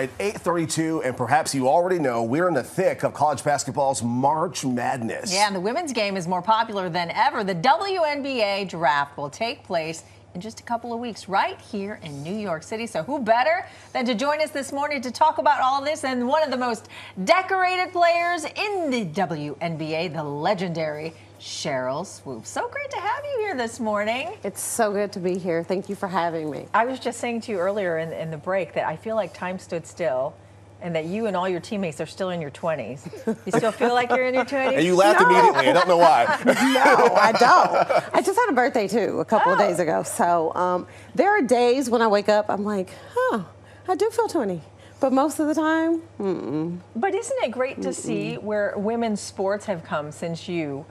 right, 8:32, and perhaps you already know we're in the thick of college basketball's March Madness. Yeah, and the women's game is more popular than ever. The WNBA draft will take place in just a couple of weeks right here in New York City. So who better than to join us this morning to talk about all of this and one of the most decorated players in the WNBA, the legendary Sheryl Swoopes. So great to have you here this morning. It's so good to be here. Thank you for having me. I was just saying to you earlier in the break that I feel like time stood still and that you and all your teammates are still in your 20s. You still feel like you're in your 20s? And you laughed immediately. I don't know why. No, I don't. I just had a birthday, too, a couple of days ago. So there are days when I wake up, I'm like, I do feel 20. But most of the time, But isn't it great to see where women's sports have come since you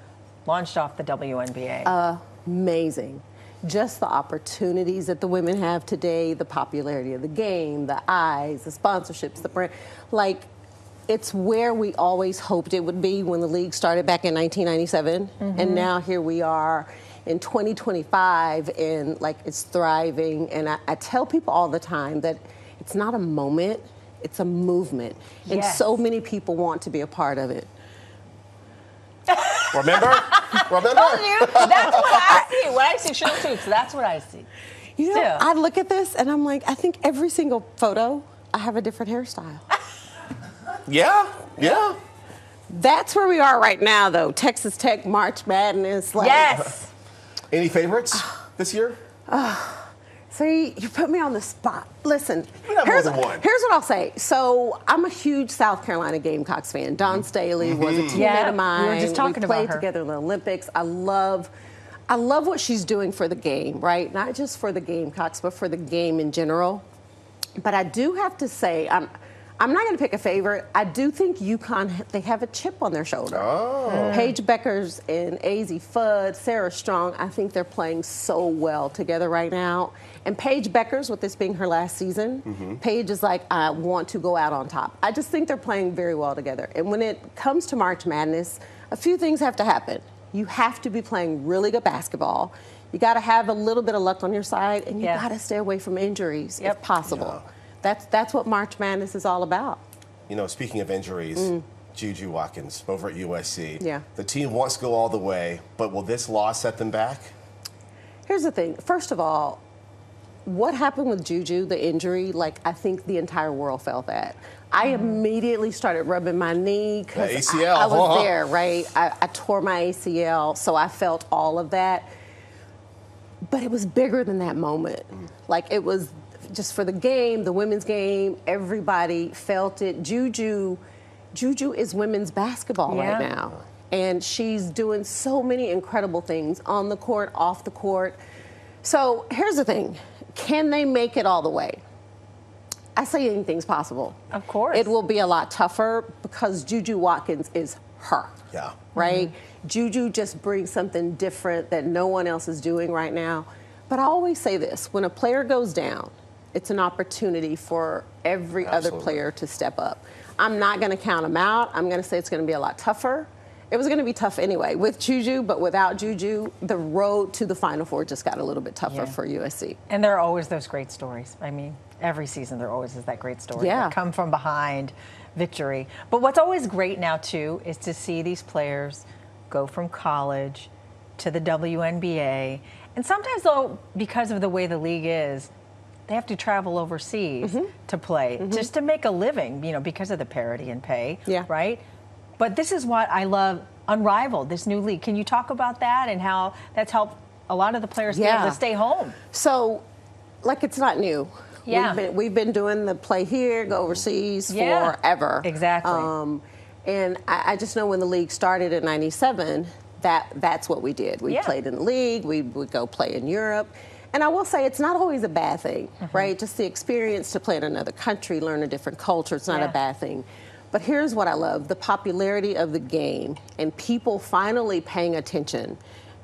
launched off the WNBA? Amazing. Just the opportunities that the women have today, the popularity of the game, the eyes, the sponsorships, the brand. Like, it's where we always hoped it would be when the league started back in 1997. And now here we are in 2025, and like it's thriving. And I tell people all the time that it's not a moment, it's a movement. And Yes. so many people want to be a part of it. Remember? Told you. That's what I see. When I see SherylSwoopes, that's what I see. You know, Still. I look at this and I'm like, I think every single photo, I have a different hairstyle. Yeah. That's where we are right now, though. Texas Tech, March Madness. Like, Yes. Any favorites this year? See, you put me on the spot. Listen, We got more than one. here's what I'll say. So I'm a huge South Carolina Gamecocks fan. Dawn Staley was a teammate Yeah, of mine. we were just talking we about played her. together in the Olympics. I love what she's doing for the game, right? Not just for the Gamecocks, but for the game in general. But I do have to say, I'm not going to pick a favorite. I do think UConn, they have a chip on their shoulder. Paige Beckers and AZ Fudd, Sarah Strong, I think they're playing so well together right now. And Paige Beckers, with this being her last season, Paige is like, I want to go out on top. I just think they're playing very well together. And when it comes to March Madness, a few things have to happen. You have to be playing really good basketball. You got to have a little bit of luck on your side, and you got to stay away from injuries if possible. That's what March Madness is all about. You know, speaking of injuries, Juju Watkins over at USC. Yeah. The team wants to go all the way, but will this loss set them back? Here's the thing. First of all, what happened with Juju, the injury, like, I think the entire world felt that. I immediately started rubbing my knee because ACL, I was there, right? I tore my ACL, so I felt all of that. But it was bigger than that moment. Like, it was just for the game, the women's game, everybody felt it. Juju is women's basketball right now. And she's doing so many incredible things on the court, off the court. So here's the thing. Can they make it all the way? I say anything's possible. Of course. It will be a lot tougher because Juju Watkins is her. Yeah. Right? Juju just brings something different that no one else is doing right now. But I always say this, when a player goes down, it's an opportunity for every other player to step up. I'm not going to count them out. I'm going to say it's going to be a lot tougher. It was going to be tough anyway with Juju, but without Juju, the road to the Final Four just got a little bit tougher for USC. And there are always those great stories. I mean, every season there always is that great story. Yeah. That come from behind victory. But what's always great now, too, is to see these players go from college to the WNBA. And sometimes, though, because of the way the league is, they have to travel overseas to play just to make a living, you know, because of the parity in pay, right? But this is what I love, Unrivaled, this new league. Can you talk about that and how that's helped a lot of the players be able to stay home? So, like, it's not new. We've been doing the play here, go overseas forever. Exactly. And I just know when the league started in '97, that's what we did. We played in the league, we would go play in Europe. And I will say it's not always a bad thing, right? Just the experience to play in another country, learn a different culture, it's not a bad thing. But here's what I love, the popularity of the game and people finally paying attention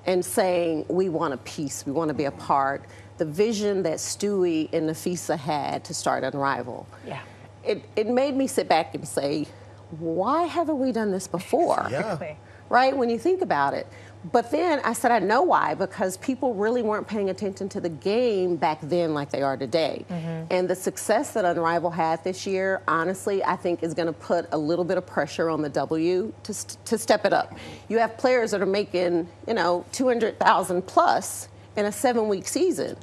and saying, we want a piece, we want to be a part. The vision that Stewie and Nafisa had to start Unrivaled. It made me sit back and say, why haven't we done this before? Right, when you think about it. But then I said, I know why, because people really weren't paying attention to the game back then like they are today. And the success that Unrivaled had this year, honestly, I think is going to put a little bit of pressure on the W to step it up. You have players that are making, you know, 200,000 plus in a 7-week season.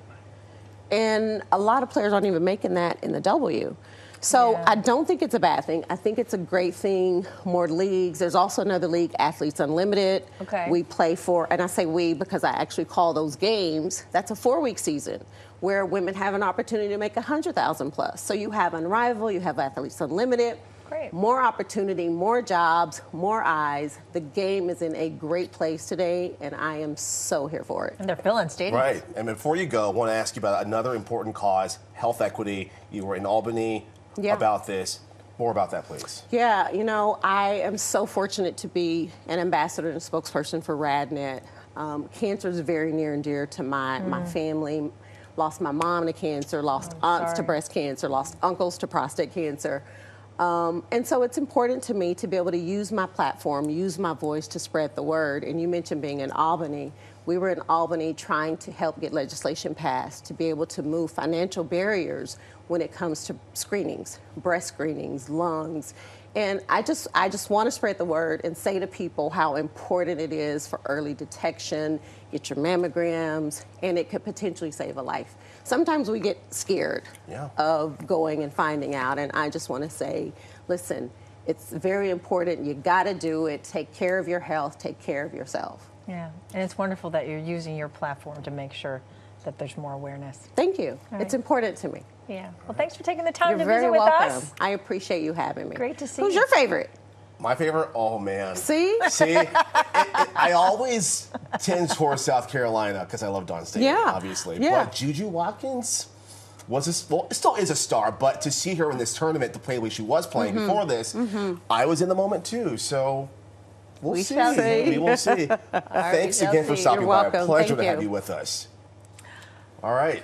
And a lot of players aren't even making that in the W. So I don't think it's a bad thing. I think it's a great thing. More leagues. There's also another league, Athletes Unlimited. Okay. We play for, and I say we because I actually call those games. That's a 4-week season where women have an opportunity to make 100,000 plus. So you have Unrivaled, you have Athletes Unlimited. Great. More opportunity, more jobs, more eyes. The game is in a great place today, and I am so here for it. And they're filling stadiums. Right. And before you go, I want to ask you about another important cause, health equity. You were in Albany about this. More about that, please. Yeah, you know, I am so fortunate to be an ambassador and a spokesperson for RadNet. Cancer is very near and dear to my family. Lost my mom to cancer, lost aunts to breast cancer, lost uncles to prostate cancer. And so it's important to me to be able to use my platform, use my voice to spread the word. And you mentioned being in Albany. We were in Albany trying to help get legislation passed to be able to move financial barriers when it comes to screenings, breast screenings, lungs. And I just want to spread the word and say to people how important it is for early detection, get your mammograms, and it could potentially save a life. Sometimes we get scared of going and finding out, and I just want to say, listen, it's very important. You got to do it. Take care of your health. Take care of yourself. Yeah, and it's wonderful that you're using your platform to make sure that there's more awareness. Thank you. Right. It's important to me. Yeah. Well, thanks for taking the time You're to visit very with welcome. us. I appreciate you having me. Great to see Who's you. your favorite? My favorite? Oh, man. See? I always tend towards South Carolina because I love Dawn Staley, obviously. Yeah. But Juju Watkins still is a star, but to see her in this tournament to play the way she was playing before this, I was in the moment too. So we'll see. shall see. We will see. Thanks again for stopping You're by. welcome. A pleasure Thank to have you. you with us. All right.